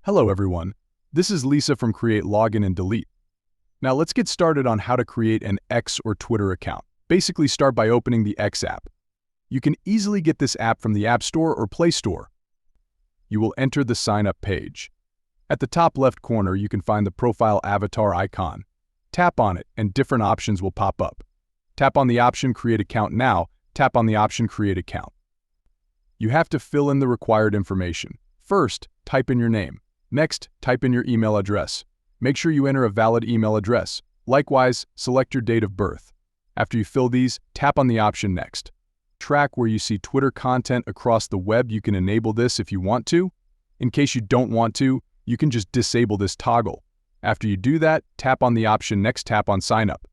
Hello everyone, this is Lisa from Create Login and Delete. Now let's get started on how to create an X or Twitter account. Basically start by opening the X app. You can easily get this app from the App Store or Play Store. You will enter the sign up page. At the top left corner you can find the profile avatar icon. Tap on it and different options will pop up. Tap on the option Create Account Now, tap on the option Create Account. You have to fill in the required information. First, type in your name. Next, type in your email address. Make sure you enter a valid email address. Likewise, select your date of birth. After you fill these, tap on the option Next. Track where you see Twitter content across the web. You can enable this if you want to. In case you don't want to, you can just disable this toggle. After you do that, tap on the option Next, tap on Sign Up.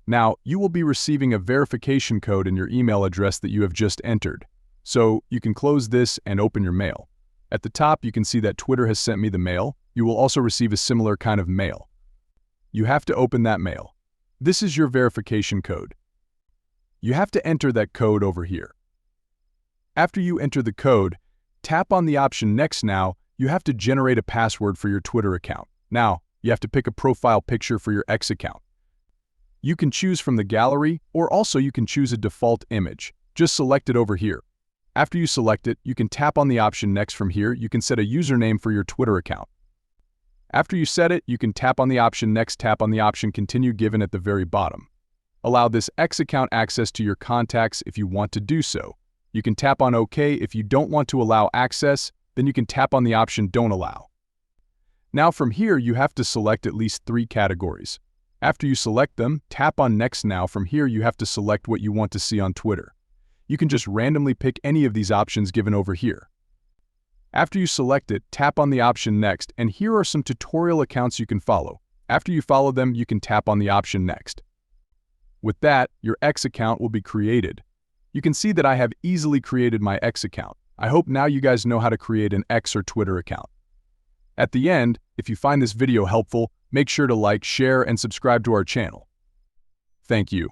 Now, you will be receiving a verification code in your email address that you have just entered. So, you can close this and open your mail. At the top, you can see that Twitter has sent me the mail. You will also receive a similar kind of mail. You have to open that mail. This is your verification code. You have to enter that code over here. After you enter the code, tap on the option Next. Now, you have to generate a password for your Twitter account. Now, you have to pick a profile picture for your X account. You can choose from the gallery, or also you can choose a default image. Just select it over here. After you select it, you can tap on the option Next. From here, you can set a username for your Twitter account. After you set it, you can tap on the option Next, tap on the option Continue given at the very bottom. Allow this X account access to your contacts if you want to do so. You can tap on OK. If you don't want to allow access, then you can tap on the option Don't Allow. Now from here, you have to select at least 3 categories. After you select them, tap on Next. Now from here, you have to select what you want to see on Twitter. You can just randomly pick any of these options given over here. After you select it, tap on the option Next, and here are some tutorial accounts you can follow. After you follow them, you can tap on the option Next. With that, your X account will be created. You can see that I have easily created my X account. I hope now you guys know how to create an X or Twitter account. At the end, if you find this video helpful, make sure to like, share, and subscribe to our channel. Thank you.